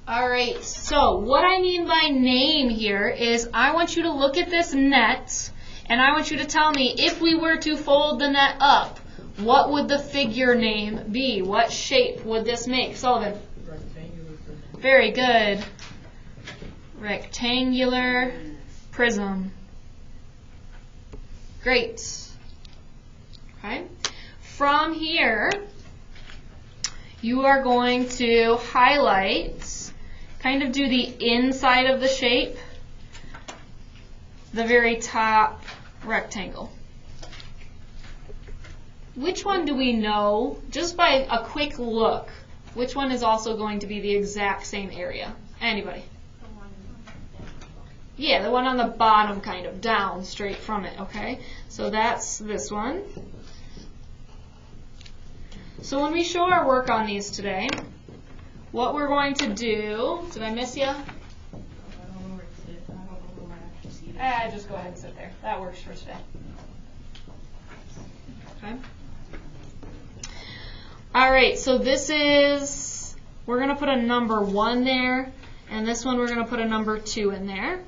All right, so what I mean by name here is I want you to look at this net, and I want you to tell me if we were to fold the net up, what would the figure name be? What shape would this make? Sullivan? Rectangular prism. Very good. Rectangular prism. Great. Okay. From here, you are going to highlight, kind of do the inside of the shape, the very top rectangle. Which one do we know, just by a quick look, which one is also going to be the exact same area? Anybody? Yeah, the one on the bottom, kind of down, straight from it, okay? So that's this one. So when we show our work on these today, what we're going to do, did I miss you? I don't know where to sit. I don't know where I actually see it. Just go ahead and sit there. That works for today. Okay. All right, so this is, we're going to put a number 1 there, and this one we're going to put a number 2 in there.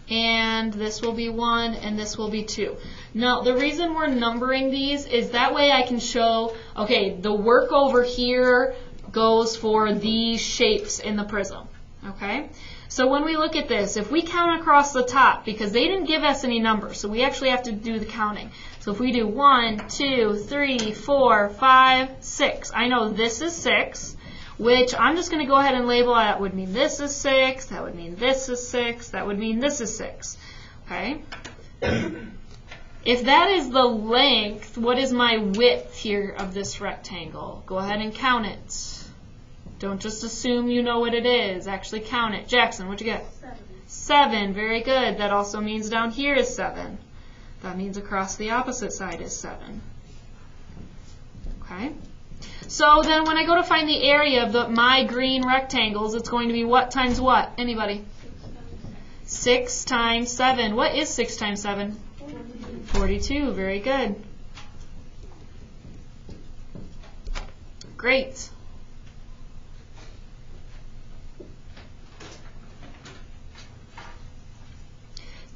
And this will be 1, and this will be 2. Now, the reason we're numbering these is that way I can show, okay, the work over here goes for these shapes in the prism, okay? So when we look at this, if we count across the top, because they didn't give us any numbers, so we actually have to do the counting. So if we do 1, 2, 3, 4, 5, 6, I know this is 6. Which I'm just going to go ahead and label. That would mean this is 6, that would mean this is 6, that would mean this is 6. Okay? If that is the length, what is my width here of this rectangle? Go ahead and count it. Don't just assume you know what it is. Actually count it. Jackson, what'd you get? 7. 7. Very good. That also means down here is 7. That means across the opposite side is 7. Okay? So then when I go to find the area of my green rectangles, it's going to be what times what? Anybody? 6 times 7. What is 6 times 7? 42. Very good. Great.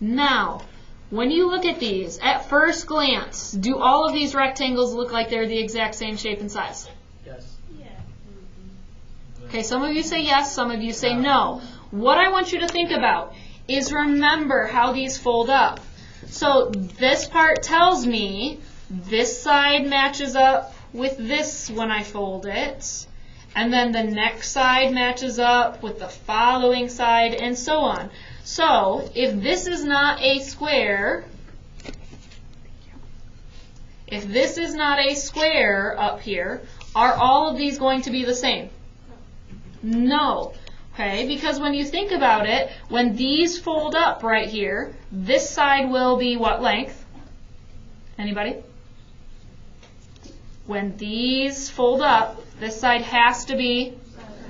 Now, when you look at these, at first glance, do all of these rectangles look like they're the exact same shape and size? Yes. Yeah. Okay, some of you say yes, some of you say no. What I want you to think about is remember how these fold up. So this part tells me this side matches up with this when I fold it, and then the next side matches up with the following side, and so on. So if this is not a square, up here, are all of these going to be the same? No. Okay, because when you think about it, when these fold up right here, this side will be what length? Anybody? When these fold up, this side has to be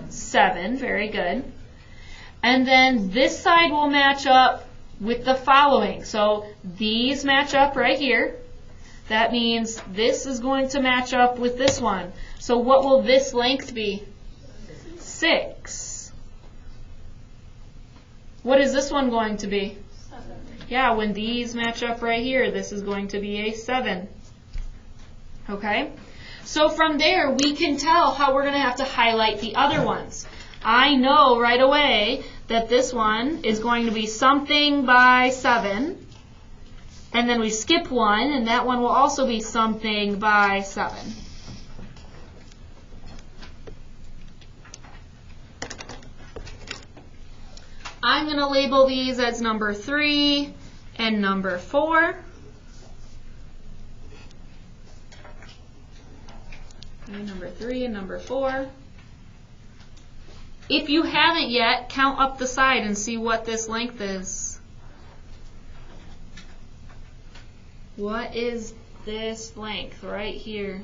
7. Very good. And then this side will match up with the following. So these match up right here. That means this is going to match up with this one. So what will this length be? 6. What is this one going to be? 7. Yeah, when these match up right here, this is going to be a 7. Okay? So from there, we can tell how we're going to have to highlight the other ones. I know right away that this one is going to be something by 7. And then we skip one, and that one will also be something by 7. I'm going to label these as number 3 and number 4. Okay, number 3 and number 4. If you haven't yet, count up the side and see what this length is. What is this length right here?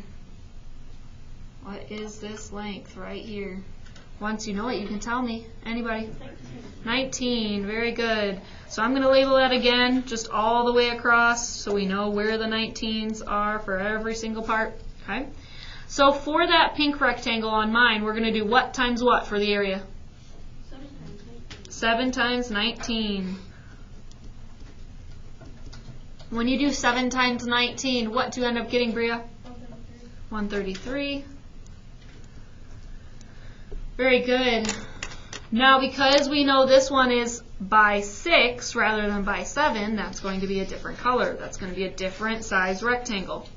What is this length right here? Once you know it, you can tell me. Anybody? 19. Very good. So I'm going to label that again, just all the way across, so we know where the 19s are for every single part. Okay. So for that pink rectangle on mine, we're going to do what times what for the area? 7 times 19. When you do 7 times 19, what do you end up getting, Bria? 133. Very good. Now, because we know this one is by 6 rather than by 7, that's going to be a different color. That's going to be a different size rectangle.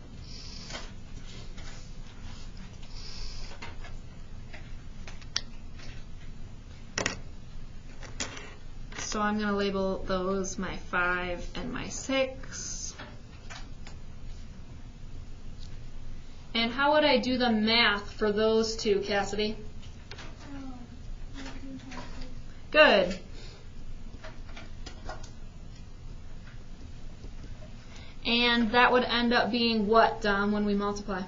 So I'm going to label those my 5 and my 6. And how would I do the math for those two, Cassidy? Good. And that would end up being what, Dom, when we multiply?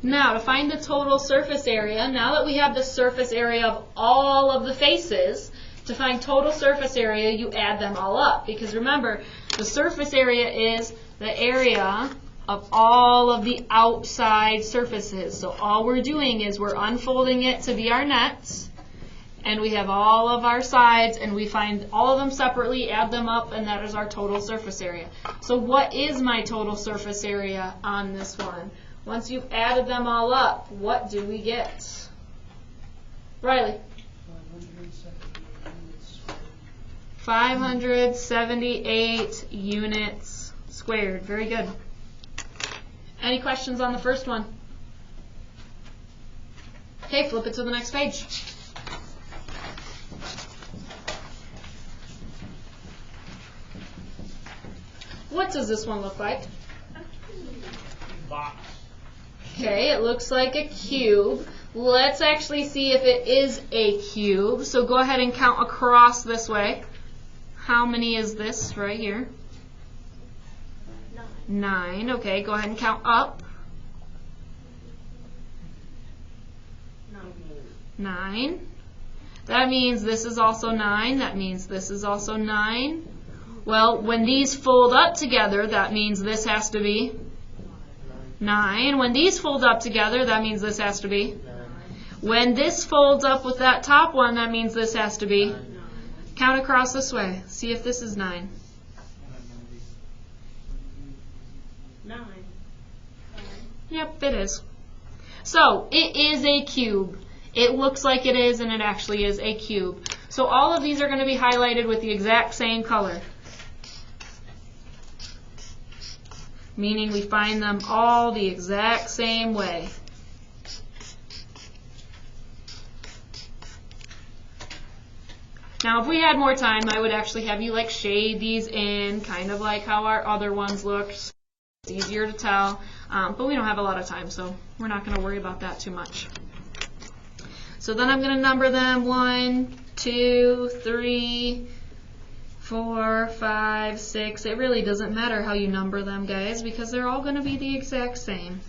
Now, to find the total surface area, now that we have the surface area of all of the faces, to find total surface area, you add them all up. Because remember, the surface area is the area of all of the outside surfaces. So all we're doing is we're unfolding it to be our nets, and we have all of our sides, and we find all of them separately, add them up, and that is our total surface area. So what is my total surface area on this one? Once you've added them all up, what do we get? Riley? 578 units squared. Very good. Any questions on the first one? Okay, flip it to the next page. What does this one look like? Box. Okay, it looks like a cube. Let's actually see if it is a cube. So go ahead and count across this way. How many is this right here? 9. Okay, go ahead and count up. 9. That means this is also 9. That means this is also 9. Well, when these fold up together, that means this has to be 9. When these fold up together, that means this has to be 9. When this folds up with that top one, that means this has to be 9. Count across this way. See if this is 9. 9. Yep, it is. So, it is a cube. It looks like it is, and it actually is a cube. So all of these are going to be highlighted with the exact same color. Meaning we find them all the exact same way. Now, if we had more time, I would actually have you shade these in, kind of like how our other ones looked. It's easier to tell, but we don't have a lot of time, so we're not going to worry about that too much. So then I'm going to number them 1, 2, 3, 4, 5, 6. It really doesn't matter how you number them, guys, because they're all going to be the exact same.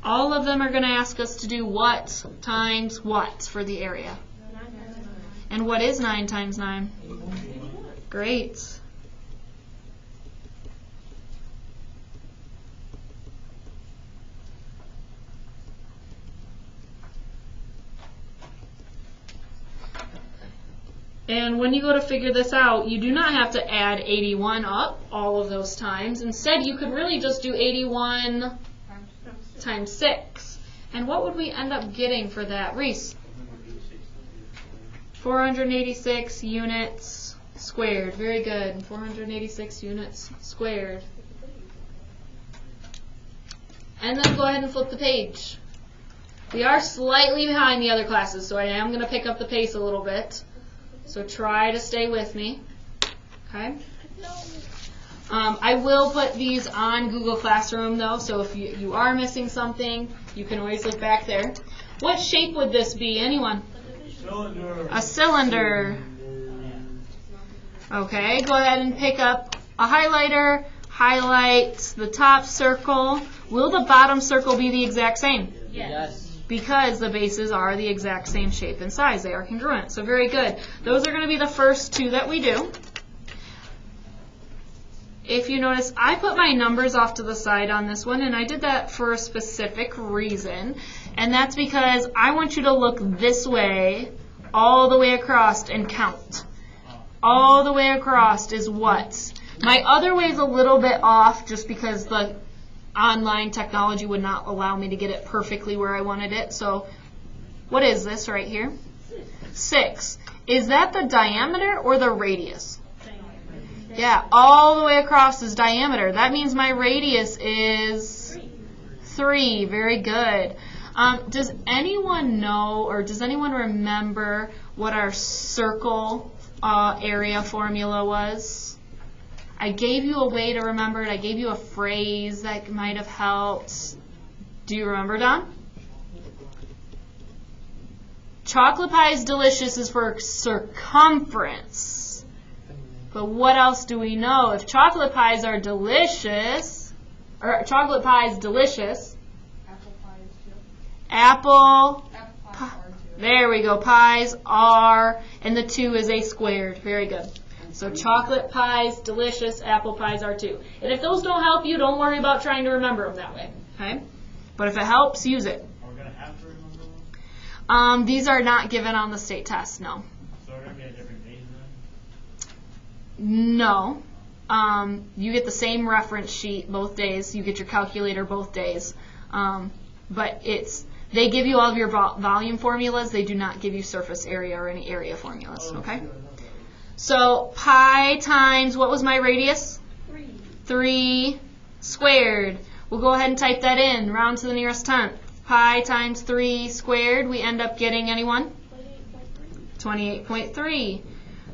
All of them are going to ask us to do what times what for the area. 9 times 9. And what is 9 times 9? Great. And when you go to figure this out, you do not have to add 81 up all of those times. Instead, you could really just do 81 times 6. And what would we end up getting for that? Reese? 486 units squared. Very good. 486 units squared. And then go ahead and flip the page. We are slightly behind the other classes, so I am going to pick up the pace a little bit. So try to stay with me. Okay? I will put these on Google Classroom, though, so if you are missing something, you can always look back there. What shape would this be? Anyone? Cylinder. A cylinder. Okay, go ahead and pick up a highlighter, highlight the top circle. Will the bottom circle be the exact same? Yes. Because the bases are the exact same shape and size. They are congruent. So very good. Those are going to be the first two that we do. If you notice, I put my numbers off to the side on this one, and I did that for a specific reason. And that's because I want you to look this way, all the way across, and count. All the way across is what? My other way is a little bit off just because the online technology would not allow me to get it perfectly where I wanted it. So what is this right here? 6. Is that the diameter or the radius? Yeah, all the way across is diameter. That means my radius is 3. Very good. Does anyone know or does anyone remember what our circle area formula was? I gave you a way to remember it. I gave you a phrase that might have helped. Do you remember, Don? Chocolate pie is delicious is for circumference. But what else do we know? If chocolate pies are delicious, or chocolate pie is delicious, Apple pie is too. apple, Apple pies are too. there we go, pies are, and the 2 is a squared. Very good. So chocolate pies, delicious, apple pies are too. And if those don't help you, don't worry about trying to remember them that way. Okay? But if it helps, use it. Are we going to have to remember them? These are not given on the state test, no. So we're going to be at different days then? No. You get the same reference sheet both days. You get your calculator both days. But they give you all of your volume formulas. They do not give you surface area or any area formulas. Okay? So pi times, what was my radius? 3. 3 squared. We'll go ahead and type that in. Round to the nearest tenth. Pi times 3 squared. We end up getting, anyone? 28.3.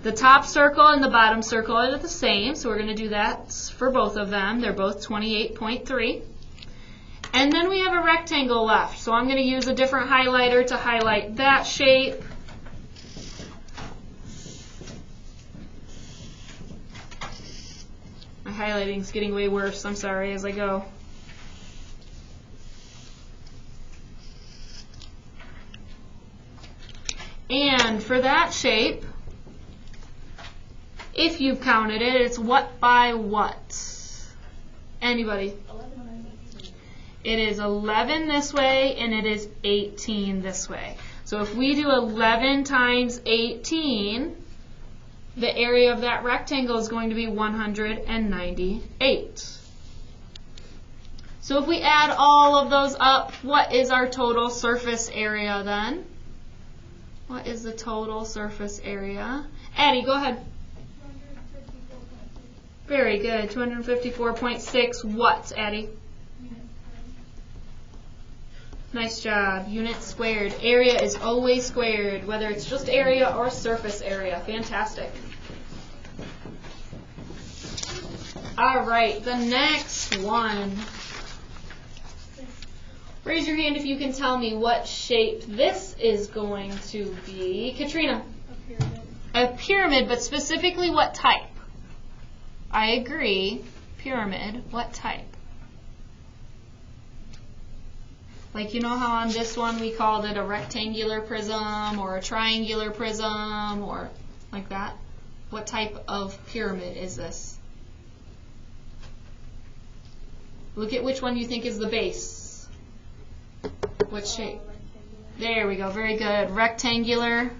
The top circle and the bottom circle are the same, so we're going to do that for both of them. They're both 28.3. And then we have a rectangle left, so I'm going to use a different highlighter to highlight that shape. My highlighting is getting way worse, I'm sorry, as I go. And for that shape, if you've counted it, it's what by what? Anybody? 11. It is 11 this way, and it is 18 this way. So if we do 11 times 18, the area of that rectangle is going to be 198. So if we add all of those up, what is our total surface area then? What is the total surface area? Addie, go ahead. 254.6. Very good. 254.6 what, Addie? Nice job. Units squared. Area is always squared, whether it's just area or surface area. Fantastic. All right, the next one. Raise your hand if you can tell me what shape this is going to be. Katrina. A pyramid. A pyramid, but specifically what type? I agree. Pyramid. What type? Like, you know how on this one we called it a rectangular prism or a triangular prism or like that? What type of pyramid is this? Look at which one you think is the base. What shape? There we go. Very good. Rectangular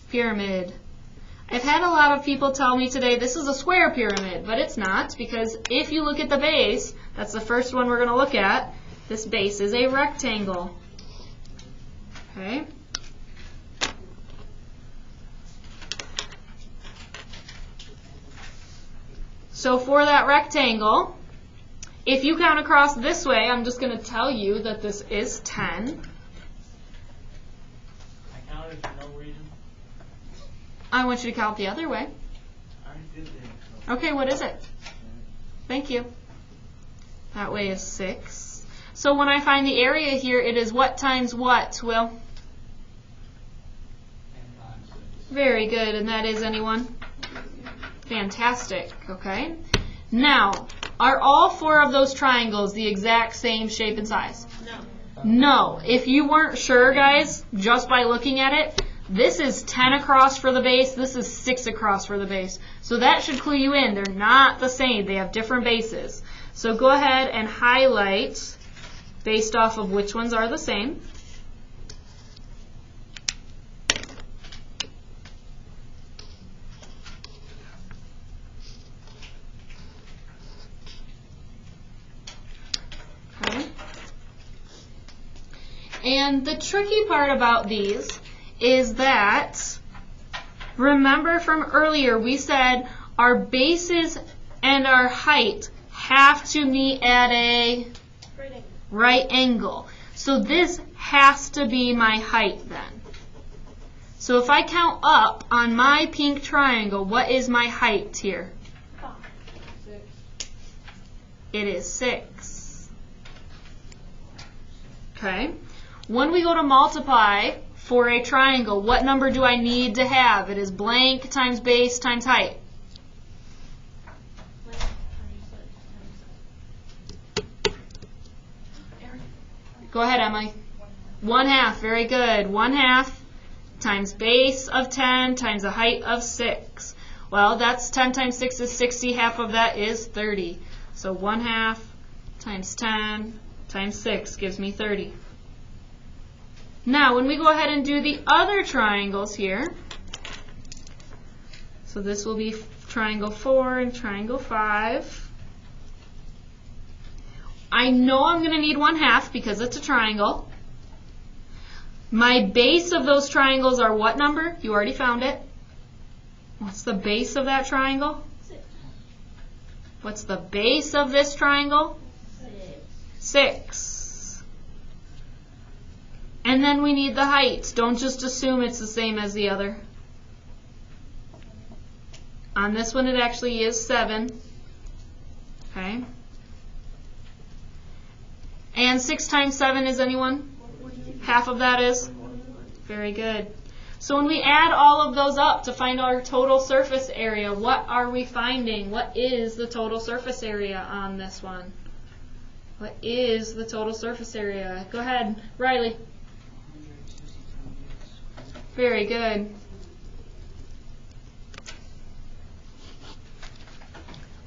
pyramid. I've had a lot of people tell me today this is a square pyramid, but it's not, because if you look at the base, that's the first one we're going to look at. This base is a rectangle. Okay? So for that rectangle, if you count across this way, I'm just going to tell you that this is 10. I counted for no reason. I want you to count the other way. I already did it. Okay, what is it? Thank you. That way is 6. So when I find the area here, it is what times what, Will? 10 times 6. Very good, and that is anyone? Fantastic, okay. Now, are all 4 of those triangles the exact same shape and size? No. No. If you weren't sure, guys, just by looking at it, this is 10 across for the base, this is 6 across for the base. So that should clue you in. They're not the same. They have different bases. So go ahead and highlight based off of which ones are the same. Okay. And the tricky part about these is that, remember from earlier, we said our bases and our height have to meet at a right angle. So this has to be my height then. So if I count up on my pink triangle, what is my height here? 6. It is 6. Okay. When we go to multiply for a triangle, what number do I need to have? It is blank times base times height. Go ahead, Emily. 1/2. Very good. 1/2 times base of 10 times the height of 6. Well, that's 10 times 6 is 60. Half of that is 30. So 1/2 times 10 times 6 gives me 30. Now, when we go ahead and do the other triangles here, so this will be triangle 4 and triangle 5. I know I'm going to need 1/2 because it's a triangle. My base of those triangles are what number? You already found it. What's the base of that triangle? 6. What's the base of this triangle? 6. And then we need the height. Don't just assume it's the same as the other. On this one it actually is 7. Okay. And 6 times 7 is anyone? Half of that is? Very good. So when we add all of those up to find our total surface area, what are we finding? What is the total surface area on this one? What is the total surface area? Go ahead, Riley. Very good.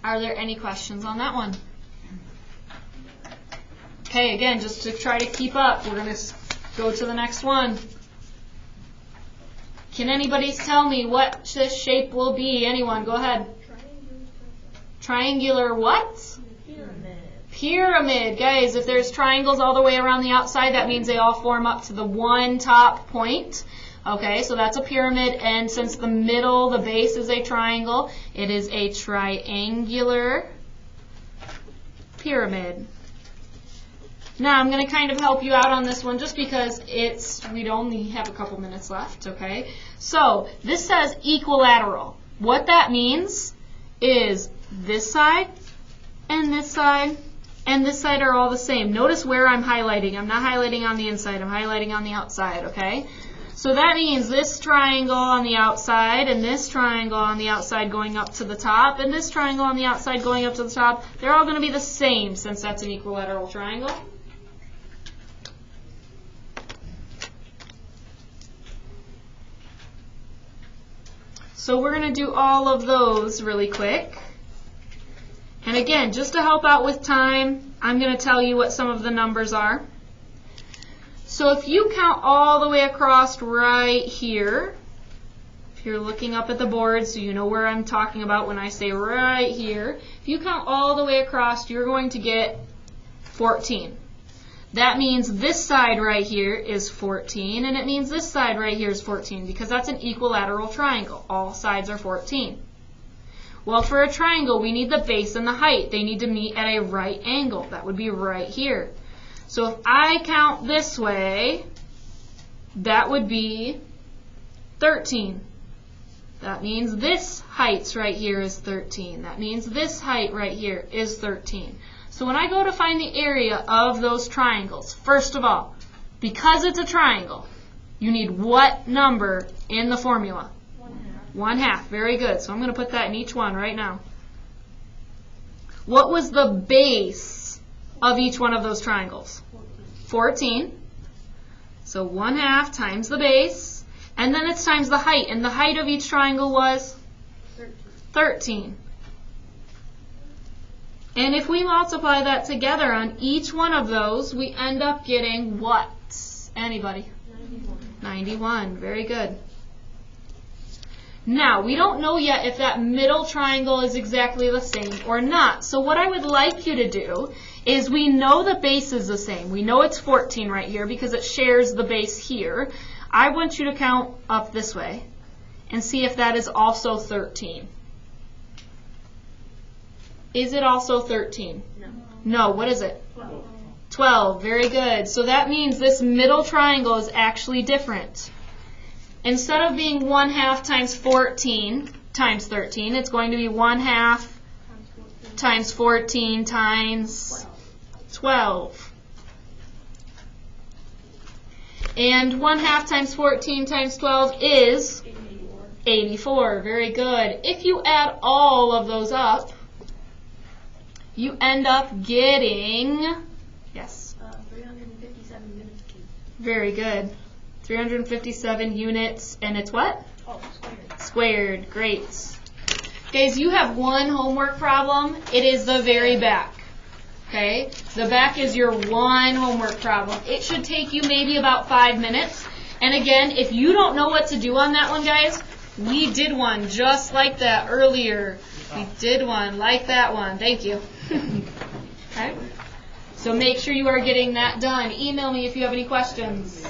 Are there any questions on that one? Okay, again, just to try to keep up, we're going to go to the next one. Can anybody tell me what this shape will be? Anyone? Go ahead. Triangular what? Pyramid. Pyramid. Guys, if there's triangles all the way around the outside, that means they all form up to the one top point. Okay, so that's a pyramid, and since the middle, the base is a triangle, it is a triangular pyramid. Now, I'm going to kind of help you out on this one just because we'd only have a couple minutes left, okay? So, this says equilateral. What that means is this side and this side and this side are all the same. Notice where I'm highlighting. I'm not highlighting on the inside, I'm highlighting on the outside, okay? So that means this triangle on the outside and this triangle on the outside going up to the top and this triangle on the outside going up to the top, they're all going to be the same since that's an equilateral triangle. So we're going to do all of those really quick. And again, just to help out with time, I'm going to tell you what some of the numbers are. So if you count all the way across right here, if you're looking up at the board so you know where I'm talking about when I say right here, if you count all the way across, you're going to get 14. That means this side right here is 14, and it means this side right here is 14 because that's an equilateral triangle. All sides are 14. Well, for a triangle, we need the base and the height. They need to meet at a right angle. That would be right here. So if I count this way, that would be 13. That means this height right here is 13. That means this height right here is 13. So when I go to find the area of those triangles, first of all, because it's a triangle, you need what number in the formula? 1/2. Very good. So I'm going to put that in each one right now. What was the base of each one of those triangles? 14. So 1/2 times the base. And then it's times the height. And the height of each triangle was? 13. And if we multiply that together on each one of those, we end up getting what? Anybody? 91. Very good. Now, we don't know yet if that middle triangle is exactly the same or not. So what I would like you to do is, we know the base is the same. We know it's 14 right here because it shares the base here. I want you to count up this way and see if that is also 13. Is it also 13? No. No. What is it? 12. 12. Very good. So that means this middle triangle is actually different. Instead of being 1/2 times 14 times 13, it's going to be 1/2 times 14 times 12. And 1/2 times 14 times 12 is 84. Very good. If you add all of those up, you end up getting, yes? 357 units cubed. Very good. 357 units, and it's what? Oh, squared. Squared. Great. Guys, you have one homework problem. It is the very back. Okay? The back is your one homework problem. It should take you maybe about 5 minutes. And again, if you don't know what to do on that one, guys, we did one just like that earlier. We did one like that one. Thank you. Okay? So make sure you are getting that done. Email me if you have any questions.